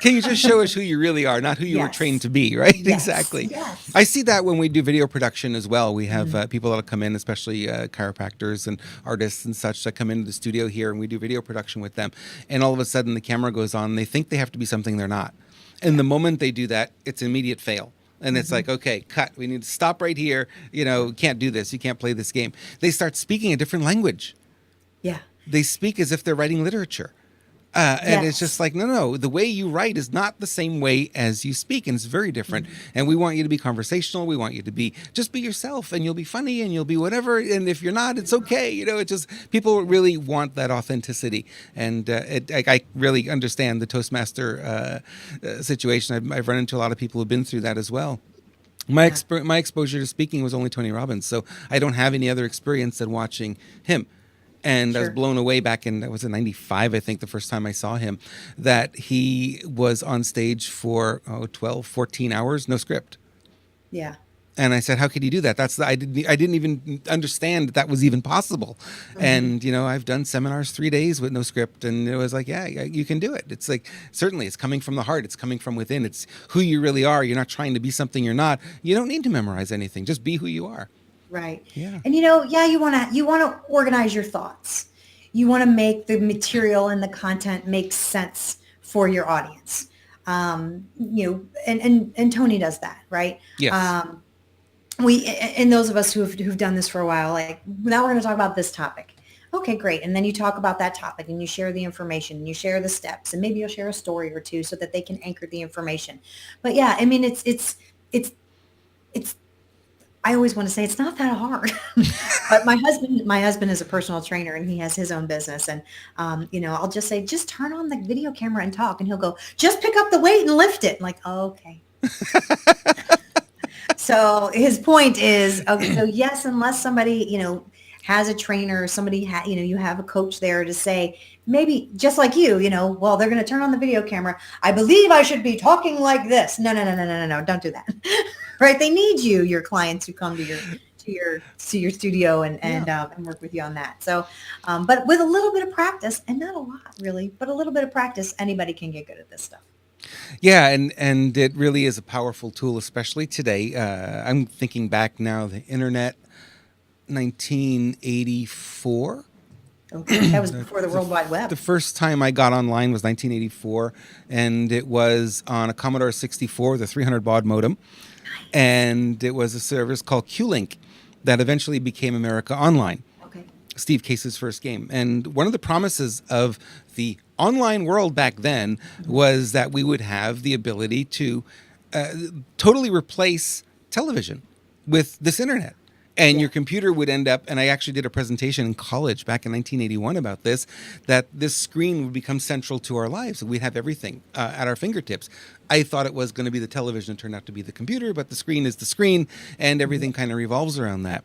Can you just show us who you really are, not who you were trained to be, right? Yes. Exactly. Yes. I see that when we do video production as well. We have people that'll come in, especially chiropractors and artists and such, that come into the studio here, and we do video production with them. And all of a sudden the camera goes on and they think they have to be something they're not. And the moment they do that, it's an immediate fail. And it's like, okay, cut. We need to stop right here. Can't do this. You can't play this game. They start speaking a different language. Yeah. They speak as if they're writing literature. And it's just like, no, the way you write is not the same way as you speak. And it's very different. And we want you to be conversational. We want you to just be yourself, and you'll be funny and you'll be whatever. And if you're not, it's okay. It just, people really want that authenticity. And I really understand the Toastmaster situation. I've run into a lot of people who've been through that as well. My exposure to speaking was only Tony Robbins. So I don't have any other experience than watching him. And I was blown away back in, was it 95, I think, the first time I saw him, that he was on stage for 12, 14 hours, no script. Yeah. And I said, how could you do that? I didn't even understand that was even possible. And, I've done seminars 3 days with no script. And it was like, yeah, you can do it. It's like, certainly it's coming from the heart. It's coming from within. It's who you really are. You're not trying to be something you're not. You don't need to memorize anything. Just be who you are. Right. Yeah. And you want to organize your thoughts. You want to make the material and the content make sense for your audience. And Tony does that, right? Yes. And those of us who've done this for a while, now we're going to talk about this topic. Okay, great. And then you talk about that topic and you share the information and you share the steps, and maybe you'll share a story or two so that they can anchor the information. But yeah, I mean, it's I always want to say it's not that hard. But my husband is a personal trainer, and he has his own business. And, I'll just say, just turn on the video camera and talk. And he'll go, just pick up the weight and lift it. I'm like, oh, okay. So his point is, okay, so yes, unless somebody, has a trainer, somebody, you have a coach there to say, maybe just like you, well, they're going to turn on the video camera. I believe I should be talking like this. No, don't do that. Right? They need your clients who come to your studio and work with you on that. So, but with a little bit of practice, and not a lot really, but a little bit of practice, anybody can get good at this stuff. Yeah, and it really is a powerful tool, especially today. I'm thinking back now, the internet, 1984. Okay, that was before the World Wide Web. The first time I got online was 1984, and it was on a Commodore 64, the 300 baud modem. And it was a service called Q-Link that eventually became America Online. Okay. Steve Case's first game. And one of the promises of the online world back then was that we would have the ability to totally replace television with this internet. And your computer would end up, and I actually did a presentation in college back in 1981 about this, that this screen would become central to our lives. We'd have everything at our fingertips. I thought it was going to be the television. It turned out to be the computer, but the screen is the screen, and everything kind of revolves around that.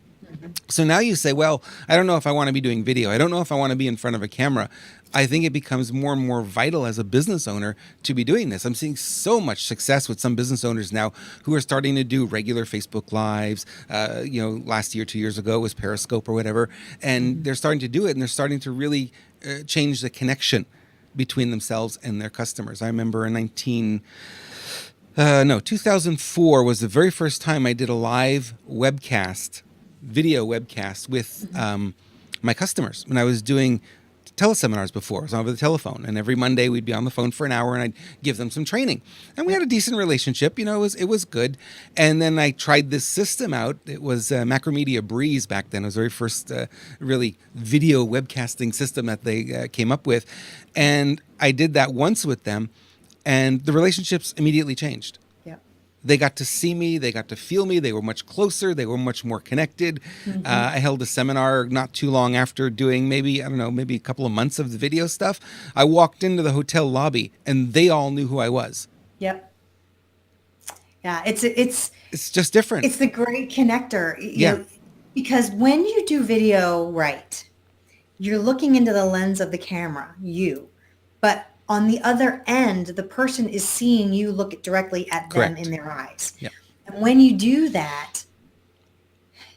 So now you say, well, I don't know if I want to be doing video. I don't know if I want to be in front of a camera. I think it becomes more and more vital as a business owner to be doing this. I'm seeing so much success with some business owners now who are starting to do regular Facebook Lives. Last year, 2 years ago, it was Periscope or whatever. And they're starting to do it, and they're starting to really change the connection between themselves and their customers. I remember in 2004 was the very first time I did a live webcast video webcasts with my customers when I was doing teleseminars before. I was over the telephone, and every Monday we'd be on the phone for an hour and I'd give them some training. And we had a decent relationship, it was good. And then I tried this system out. It was Macromedia Breeze back then. It was the very first really video webcasting system that they came up with. And I did that once with them, and the relationships immediately changed. They got to see me. They got to feel me. They were much closer. They were much more connected. I held a seminar not too long after doing maybe a couple of months of the video stuff. I walked into the hotel lobby and they all knew who I was. Yep. Yeah, it's just different. It's the great connector. You know, because when you do video right, you're looking into the lens of the camera, but on the other end, the person is seeing you look directly at them in their eyes. Yep. And when you do that,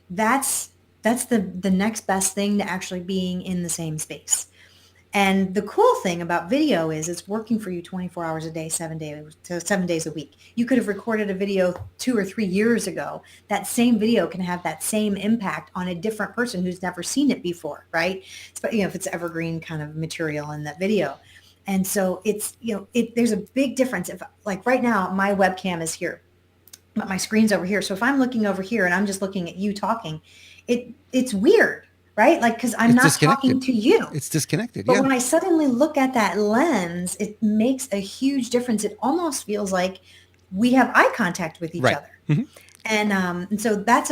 that's the next best thing to actually being in the same space. And the cool thing about video is it's working for you 24 hours a day, 7 days a week. You could have recorded a video 2 or 3 years ago. That same video can have that same impact on a different person who's never seen it before, right? But if it's evergreen kind of material in that video. And so it's, there's a big difference. If like right now, my webcam is here, but my screen's over here. So if I'm looking over here and I'm just looking at you talking, it's weird, right? Like, cause I'm not talking to you. It's disconnected. But when I suddenly look at that lens, it makes a huge difference. It almost feels like we have eye contact with each other. Mm-hmm. And so that's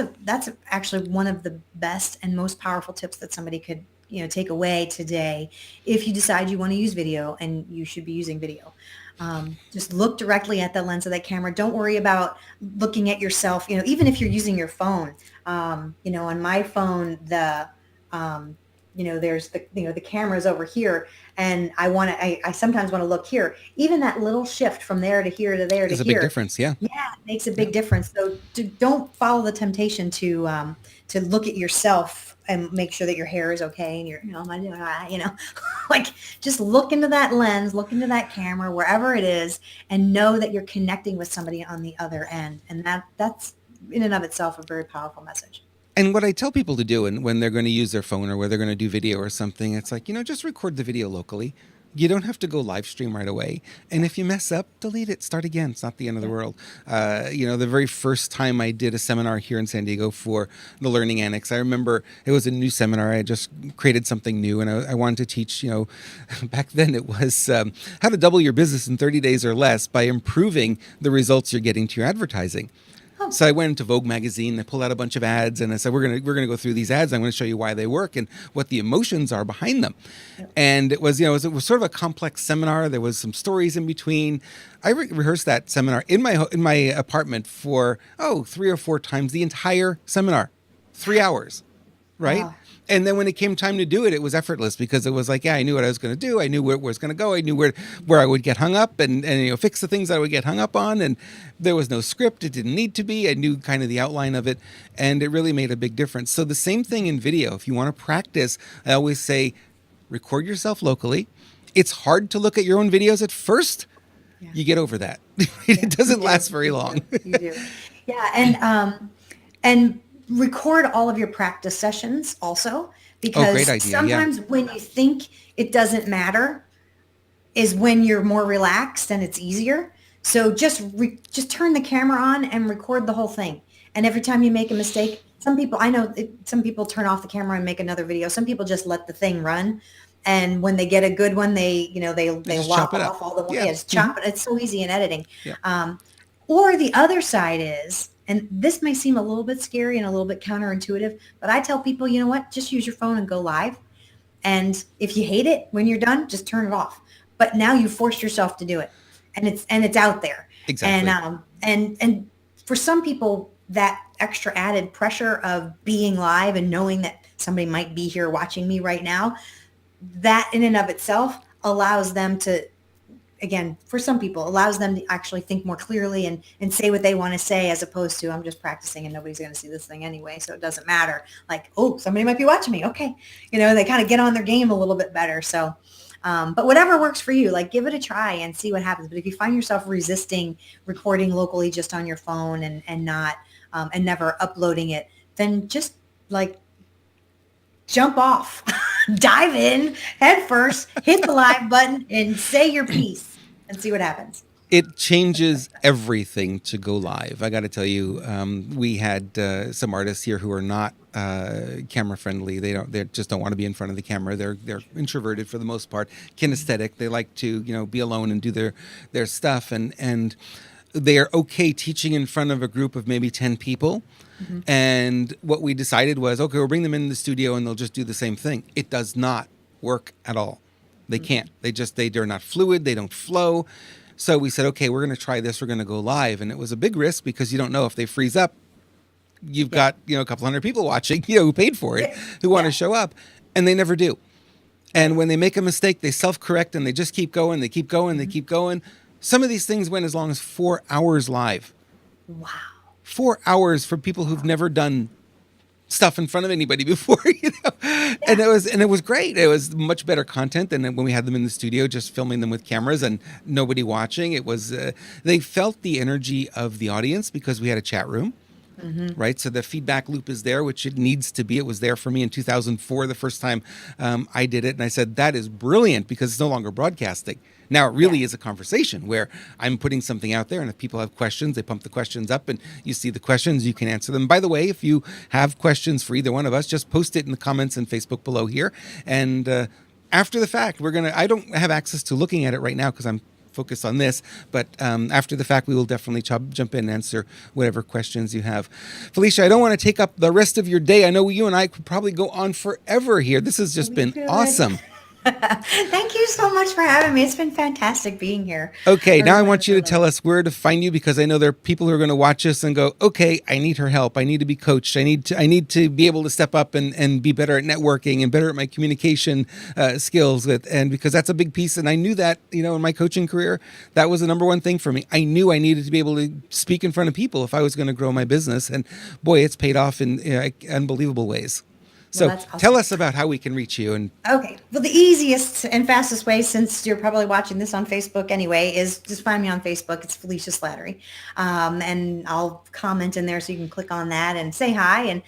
actually one of the best and most powerful tips that somebody could take away today if you decide you want to use video, and you should be using video. Just look directly at the lens of that camera. Don't worry about looking at yourself, even if you're using your phone. On my phone, there's the camera's over here, and I sometimes want to look here. Even that little shift from there to here to there to here. There's a big difference, yeah. Yeah, it makes a big difference. So don't follow the temptation to look at yourself and make sure that your hair is okay and you're, am I doing all right? Like just look into that lens, look into that camera, wherever it is, and know that you're connecting with somebody on the other end. And that's in and of itself a very powerful message. And what I tell people to do when they're going to use their phone or where they're going to do video or something, it's like, just record the video locally. You don't have to go live stream right away. And if you mess up, delete it, start again. It's not the end of the world. The very first time I did a seminar here in San Diego for the Learning Annex, I remember it was a new seminar. I just created something new, and I wanted to teach, back then it was how to double your business in 30 days or less by improving the results you're getting to your advertising. So I went into Vogue magazine, I pulled out a bunch of ads, and I said, we're gonna go through these ads. I'm going to show you why they work and what the emotions are behind them. Yep. And it was sort of a complex seminar. There was some stories in between. I rehearsed that seminar in my apartment for 3 or 4 times, the entire seminar, 3 hours, right? Wow. And then when it came time to do it, it was effortless because it was like, I knew what I was going to do. I knew where it was going to go. I knew where I would get hung up and fix the things that I would get hung up on. And there was no script. It didn't need to be. I knew kind of the outline of it, and it really made a big difference. So the same thing in video. If you want to practice, I always say, record yourself locally. It's hard to look at your own videos at first. Yeah. You get over that. It doesn't last very long. You do. Yeah. And record all of your practice sessions also, because great idea. Sometimes when you think it doesn't matter is when you're more relaxed and it's easier. So just turn the camera on and record the whole thing. And every time you make a mistake, some people turn off the camera and make another video. Some people just let the thing run. And when they get a good one, they lop off all the ones. Yeah, just chop it. It's so easy in editing. Yeah. Or the other side is, and this may seem a little bit scary and a little bit counterintuitive, but I tell people, you know what, just use your phone and go live. And if you hate it when you're done, just turn it off. But now you forced yourself to do it, and it's out there. Exactly. And for some people, that extra added pressure of being live and knowing that somebody might be here watching me right now, that in and of itself allows them to, again, for some people, allows them to actually think more clearly and say what they want to say, as opposed to, I'm just practicing and nobody's going to see this thing anyway, so it doesn't matter. Like, somebody might be watching me. Okay. They kind of get on their game a little bit better. So, but whatever works for you, like give it a try and see what happens. But if you find yourself resisting recording locally just on your phone and not, and never uploading it, then just like jump off, dive in head first, hit the live button and say your piece and see what happens. It changes everything to go live. I got to tell you, we had some artists here who are not camera friendly. They just don't want to be in front of the camera. They're introverted for the most part, kinesthetic. They like to be alone and do their stuff, and they are okay teaching in front of a group of maybe 10 people. Mm-hmm. And what we decided was, okay, we'll bring them in the studio and they'll just do the same thing. It does not work at all. They can't. They're not fluid. They don't flow. So we said, okay, we're going to try this. We're going to go live. And it was a big risk because you don't know if they freeze up. You've got, a couple hundred people watching, who paid for it, who want to show up, and they never do. And when they make a mistake, they self-correct and they just keep going. They keep going. They keep going. Some of these things went as long as 4 hours live. Wow. 4 hours for people who've never done stuff in front of anybody before, and it was great. It was much better content than when we had them in the studio, just filming them with cameras and nobody watching. It was, they felt the energy of the audience because we had a chat room, right? So the feedback loop is there, which it needs to be. It was there for me in 2004, the first time I did it. And I said, that is brilliant because it's no longer broadcasting. Now it really is a conversation where I'm putting something out there, and if people have questions, they pump the questions up and you see the questions, you can answer them. By the way, if you have questions for either one of us, just post it in the comments and Facebook below here. And after the fact, I don't have access to looking at it right now because I'm focused on this, but after the fact, we will definitely jump in and answer whatever questions you have. Felicia, I don't want to take up the rest of your day. I know you and I could probably go on forever here. This has just been awesome. Thank you so much for having me. It's been fantastic being here. Okay, now I want you to tell us where to find you, because I know there are people who are going to watch us and go, okay, I need her help. I need to be coached. I need to be able to step up and be better at networking and better at my communication skills. And because that's a big piece. And I knew that, in my coaching career, that was the number one thing for me. I knew I needed to be able to speak in front of people if I was going to grow my business. And boy, it's paid off in unbelievable ways. So awesome. Tell us about how we can reach you. Okay. Well, the easiest and fastest way, since you're probably watching this on Facebook anyway, is just find me on Facebook. It's Felicia Slattery. And I'll comment in there so you can click on that and say hi, and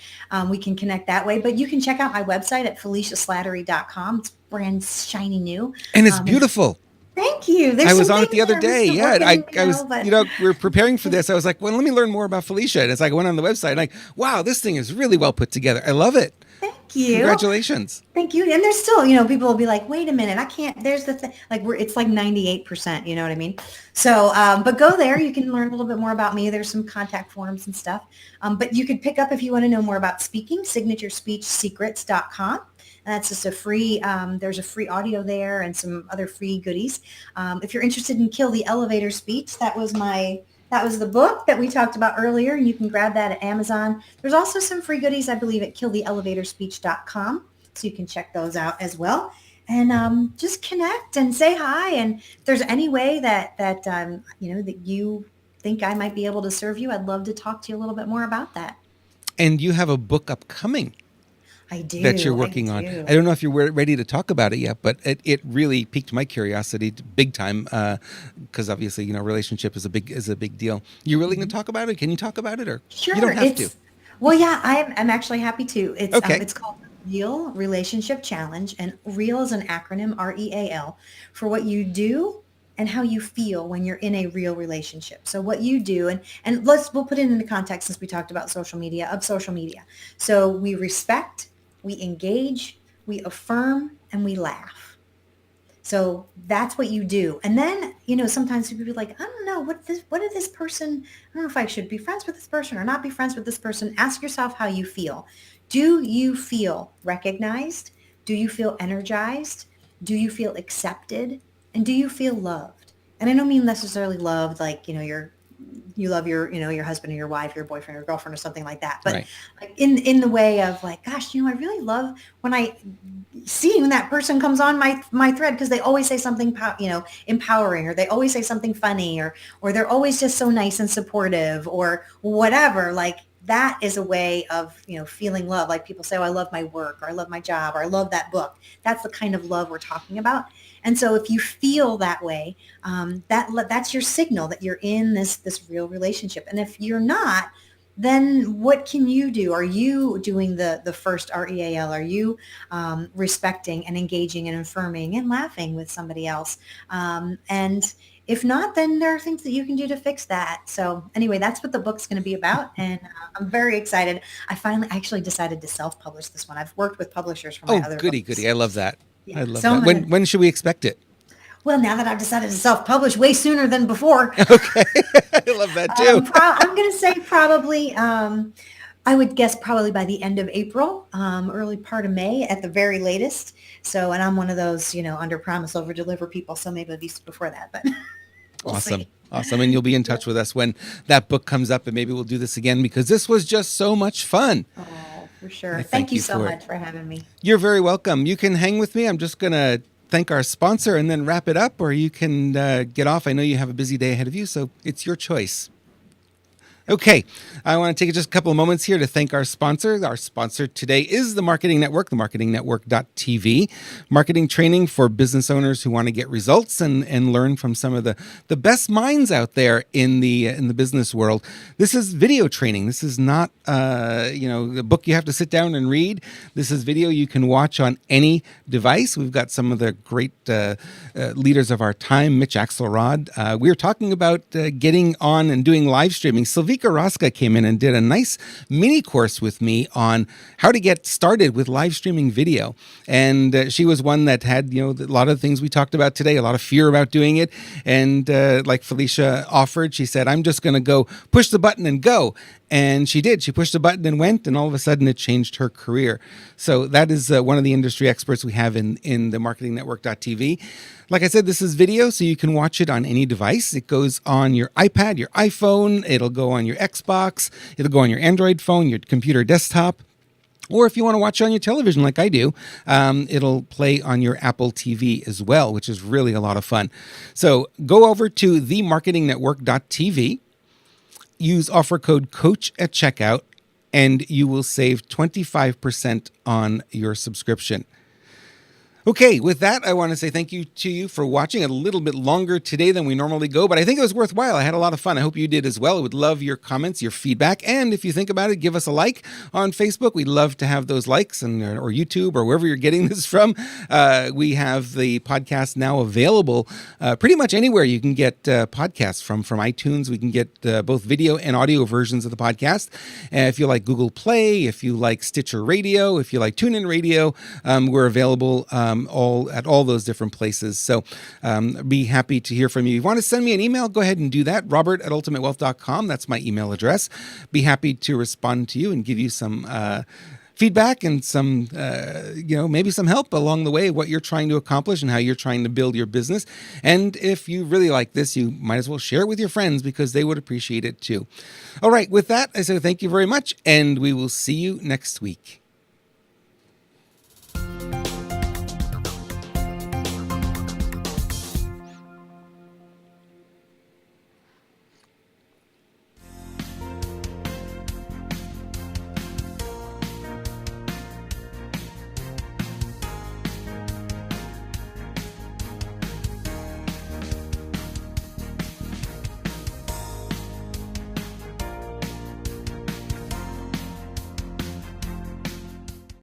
we can connect that way. But you can check out my website at FeliciaSlattery.com. It's brand shiny new. And it's beautiful. Thank you. I was on it the other day. Yeah, I was, we were preparing for this. I was like, well, let me learn more about Felicia. And it's like, I went on the website and wow, this thing is really well put together. I love it. Thank you. Congratulations. Thank you. And there's still, people will be like, wait a minute, I can't, there's the thing, it's like 98%, you know what I mean? So, but go there, you can learn a little bit more about me. There's some contact forms and stuff. But you could pick up, if you want to know more about speaking, signaturespeechsecrets.com. And that's just a free, there's a free audio there and some other free goodies. If you're interested in Kill the Elevator Speech, that was the book that we talked about earlier, and you can grab that at Amazon. There's also some free goodies, I believe, at killtheelevatorspeech.com, so you can check those out as well. And just connect and say hi. And if there's any way that you think I might be able to serve you, I'd love to talk to you a little bit more about that. And you have a book upcoming. I do. That you're working on. I don't know if you're ready to talk about it yet, but it really piqued my curiosity big time, because obviously, relationship is a big deal. You really going to talk about it? Can you talk about it, or sure, you don't have to? Well, yeah, I'm actually happy to. It's okay. It's called Real Relationship Challenge, and REAL is an acronym, REAL, for what you do and how you feel when you're in a real relationship. So what you do, and we'll put it into context since we talked about social media. So we respect, we engage, we affirm, and we laugh. So that's what you do. And then, sometimes people be like, I don't know, what did this person, I don't know if I should be friends with this person or not be friends with this person. Ask yourself how you feel. Do you feel recognized? Do you feel energized? Do you feel accepted? And do you feel loved? And I don't mean necessarily loved like, you love your husband or your wife, your boyfriend or girlfriend or something like that. But right. Like in the way of like, gosh, I really love when I see when that person comes on my thread, because they always say something, empowering, or they always say something funny, or they're always just so nice and supportive or whatever. Like that is a way of, feeling love. Like people say, oh, I love my work, or I love my job, or I love that book. That's the kind of love we're talking about. And so if you feel that way, that's your signal that you're in this real relationship. And if you're not, then what can you do? Are you doing the first REAL? Are you respecting and engaging and affirming and laughing with somebody else? And if not, then there are things that you can do to fix that. So anyway, that's what the book's going to be about. And I'm very excited. I actually decided to self-publish this one. I've worked with publishers for my Oh, other goody, books. goody. I love that. Yeah. I love So that. When should we expect it? well, now that I've decided to self-publish way sooner than before, Okay. I love that too. I'm going to say probably, I would guess probably by the end of April, early part of May at the very latest. So, and I'm one of those, under promise, over deliver people. So maybe it'll be before that, but we'll Awesome. see. Awesome. And you'll be in touch with us when that book comes up, and maybe we'll do this again because this was just so much fun. Oh, for sure. I Thank you so much for having me. You're very welcome. You can hang with me. I'm just going to thank our sponsor and then wrap it up, or you can get off. I know you have a busy day ahead of you, so it's your choice. Okay, I want to take just a couple of moments here to thank our sponsor. Our sponsor today is the Marketing Network, themarketingnetwork.tv, marketing training for business owners who want to get results and learn from some of the best minds out there in the business world. This is video training. This is not a book you have to sit down and read. This is video you can watch on any device. We've got some of the great leaders of our time, Mitch Axelrod. We were talking about getting on and doing live streaming. Sylvia Raska came in and did a nice mini course with me on how to get started with live streaming video. And she was one that had, a lot of the things we talked about today, a lot of fear about doing it. And like Felicia offered, she said, I'm just going to go push the button and go. And she did. She pushed the button and went, and all of a sudden it changed her career. So that is one of the industry experts we have in the marketingnetwork.tv. Like I said, this is video, so you can watch it on any device. It goes on your iPad, your iPhone. It'll go on your Xbox. It'll go on your Android phone, your computer desktop. Or if you want to watch on your television like I do, it'll play on your Apple TV as well, which is really a lot of fun. So go over to themarketingnetwork.tv. Use offer code COACH at checkout, and you will save 25% on your subscription. Okay, with that, I want to say thank you to you for watching a little bit longer today than we normally go, but I think it was worthwhile. I had a lot of fun. I hope you did as well. I would love your comments, your feedback, and if you think about it, give us a like on Facebook. We'd love to have those likes, or YouTube, or wherever you're getting this from. We have the podcast now available pretty much anywhere you can get podcasts from iTunes. We can get both video and audio versions of the podcast. If you like Google Play, if you like Stitcher Radio, if you like TuneIn Radio, we're available at all those different places. So be happy to hear from you. If you want to send me an email, go ahead and do that. Robert@ultimatewealth.com. That's my email address. Be happy to respond to you and give you some feedback and some, maybe some help along the way of what you're trying to accomplish and how you're trying to build your business. And if you really like this, you might as well share it with your friends because they would appreciate it too. All right. With that, I say thank you very much, and we will see you next week.